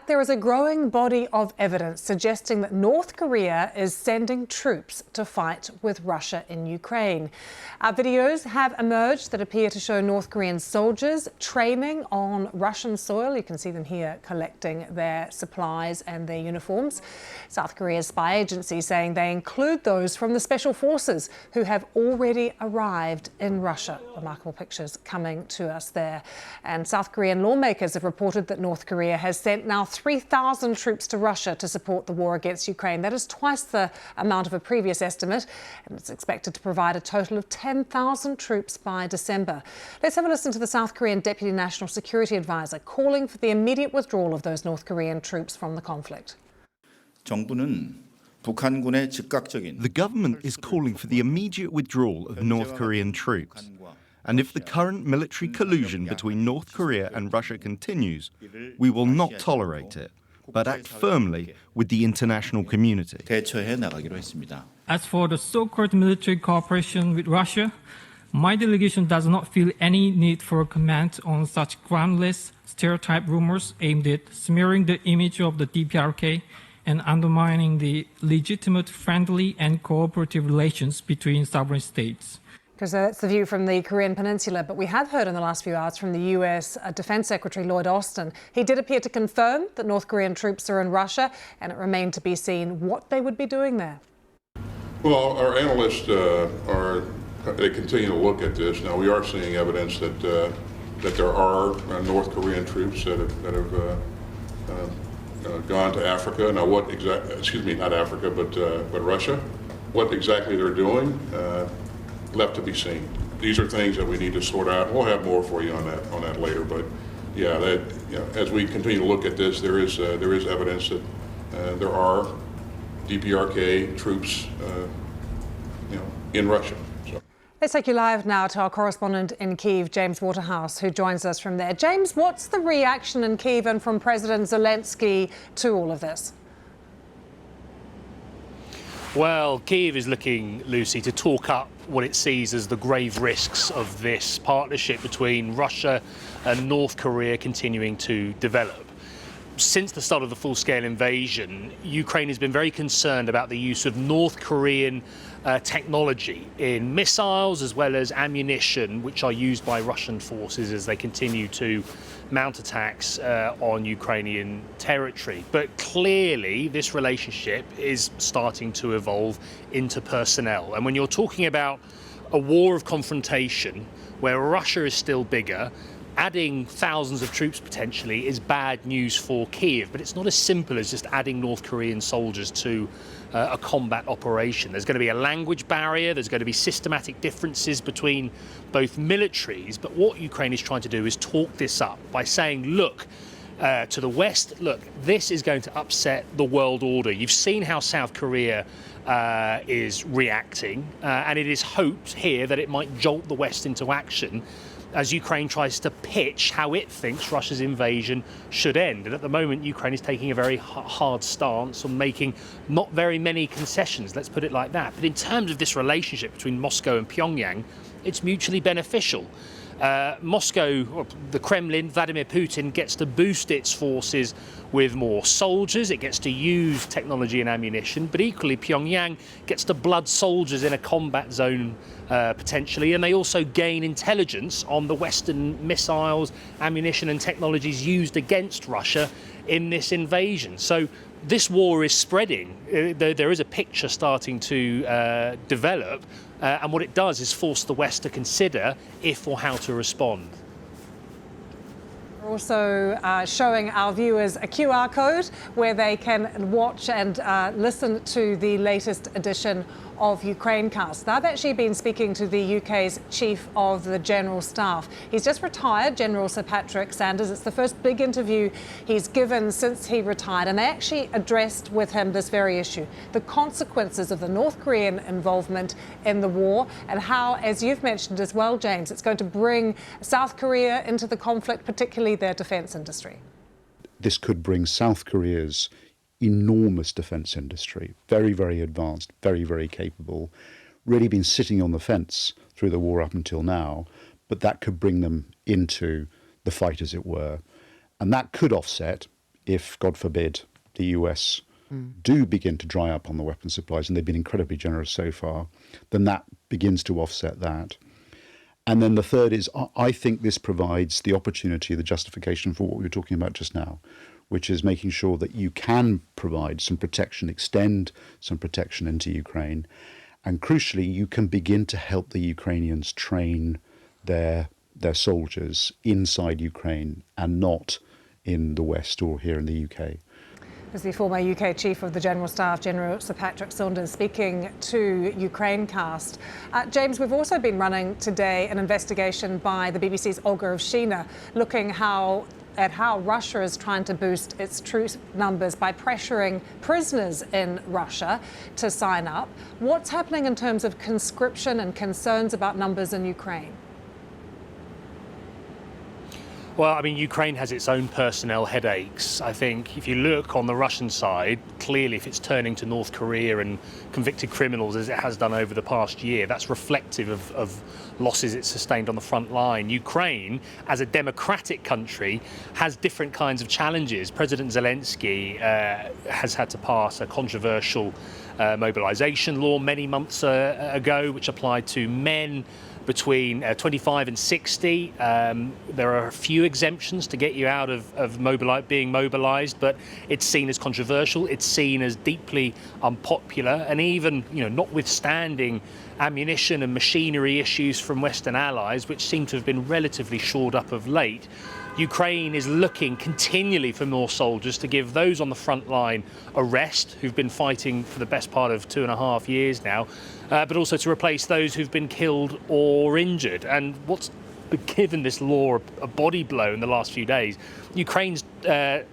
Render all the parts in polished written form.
there is a growing body of evidence suggesting that North Korea is sending troops to fight with Russia in Ukraine. Videos have emerged that appear to show North Korean soldiers training on Russian soil. You can see them here collecting their supplies and their uniforms. South Korea's spy agency saying they include those from the special forces who have already arrived in Russia. Remarkable pictures coming to us there. And South Korean lawmakers have reported that North Korea has sent now 3,000 troops to Russia to support the war against Ukraine. That is twice the amount of a previous estimate, and it's expected to provide a total of 10,000 troops by December. Let's have a listen to the South Korean Deputy National Security Advisor calling for the immediate withdrawal of those North Korean troops from the conflict. The government is calling for the immediate withdrawal of North Korean troops. And if the current military collusion between North Korea and Russia continues, we will not tolerate it, but act firmly with the international community. As for the so-called military cooperation with Russia, my delegation does not feel any need for a comment on such groundless stereotype rumors aimed at smearing the image of the DPRK and undermining the legitimate, friendly and cooperative relations between sovereign states. Because that's the view from the Korean Peninsula. But we have heard in the last few hours from the US Defense Secretary Lloyd Austin. He did appear to confirm that North Korean troops are in Russia, and it remained to be seen what they would be doing there. Well, our analysts they continue to look at this. Now, we are seeing evidence that there are North Korean troops that have gone to Africa. Now, what exactly? Excuse me, not Africa, but Russia. What exactly they're doing? Left to be seen. These are things that we need to sort out. We'll have more for you on that later. But yeah, as we continue to look at this, there is evidence that there are DPRK troops, in Russia. So. Let's take you live now to our correspondent in Kyiv, James Waterhouse, who joins us from there. James, what's the reaction in Kyiv and from President Zelensky to all of this? Well, Kyiv is looking, Lucy, to talk up what it sees as the grave risks of this partnership between Russia and North Korea continuing to develop. Since the start of the full-scale invasion, Ukraine has been very concerned about the use of North Korean technology in missiles as well as ammunition, which are used by Russian forces as they continue to mount attacks on Ukrainian territory. But clearly, this relationship is starting to evolve into personnel. And when you're talking about a war of confrontation where Russia is still bigger, adding thousands of troops potentially is bad news for Kyiv, but it's not as simple as just adding North Korean soldiers to a combat operation. There's going to be a language barrier, there's going to be systematic differences between both militaries, but what Ukraine is trying to do is talk this up by saying, look, to the West, look, this is going to upset the world order. You've seen how South Korea is reacting, and it is hoped here that it might jolt the West into action as Ukraine tries to pitch how it thinks Russia's invasion should end. And at the moment, Ukraine is taking a very hard stance on making not very many concessions, let's put it like that. But in terms of this relationship between Moscow and Pyongyang, it's mutually beneficial. Moscow, or the Kremlin, Vladimir Putin gets to boost its forces with more soldiers, it gets to use technology and ammunition, but equally Pyongyang gets to blood soldiers in a combat zone potentially, and they also gain intelligence on the Western missiles, ammunition and technologies used against Russia in this invasion. So this war is spreading. There is a picture starting to develop, and what it does is force the West to consider if or how to respond. We're also showing our viewers a QR code where they can watch and listen to the latest edition of Ukrainecast. Now, I've actually been speaking to the UK's Chief of the General Staff. He's just retired, General Sir Patrick Sanders. It's the first big interview he's given since he retired, and they actually addressed with him this very issue, the consequences of the North Korean involvement in the war, and how, as you've mentioned as well, James, it's going to bring South Korea into the conflict, particularly their defence industry. This could bring South Korea's enormous defence industry, very, very advanced, very, very capable, really been sitting on the fence through the war up until now, but that could bring them into the fight, as it were. And that could offset, if, God forbid, the US do begin to dry up on the weapons supplies, and they've been incredibly generous so far, then that begins to offset that. And then the third is, I think this provides the opportunity, the justification for what we were talking about just now, which is making sure that you can provide some protection, extend some protection into Ukraine. And crucially, you can begin to help the Ukrainians train their soldiers inside Ukraine and not in the West or here in the UK. As the former UK Chief of the General Staff, General Sir Patrick Saunders, speaking to Ukrainecast. James, we've also been running today an investigation by the BBC's Olga Ovshina, looking at how Russia is trying to boost its troop numbers by pressuring prisoners in Russia to sign up. What's happening in terms of conscription and concerns about numbers in Ukraine? Well, I mean, Ukraine has its own personnel headaches. I think if you look on the Russian side, clearly if it's turning to North Korea and convicted criminals as it has done over the past year, that's reflective of losses it's sustained on the front line. Ukraine, as a democratic country, has different kinds of challenges. President Zelensky has had to pass a controversial mobilization law many months ago, which applied to men between 25 and 60. There are a few exemptions to get you out of being mobilized, but it's seen as controversial, it's seen as deeply unpopular, and even, notwithstanding ammunition and machinery issues from Western allies, which seem to have been relatively shored up of late, Ukraine is looking continually for more soldiers to give those on the front line a rest who've been fighting for the best part of 2.5 years now, but also to replace those who've been killed or injured. And what's given this law a body blow in the last few days, Ukraine's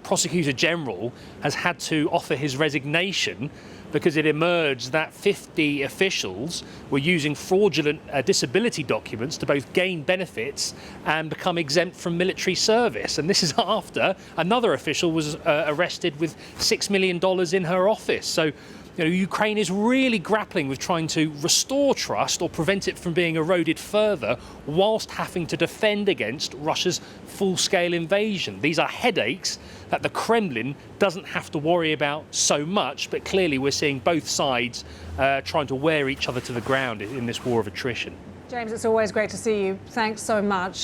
Prosecutor General has had to offer his resignation because it emerged that 50 officials were using fraudulent disability documents to both gain benefits and become exempt from military service. And this is after another official was arrested with $6 million in her office. So, Ukraine is really grappling with trying to restore trust or prevent it from being eroded further, whilst having to defend against Russia's full-scale invasion. These are headaches that the Kremlin doesn't have to worry about so much, but clearly we're seeing both sides trying to wear each other to the ground in this war of attrition. James, it's always great to see you. Thanks so much.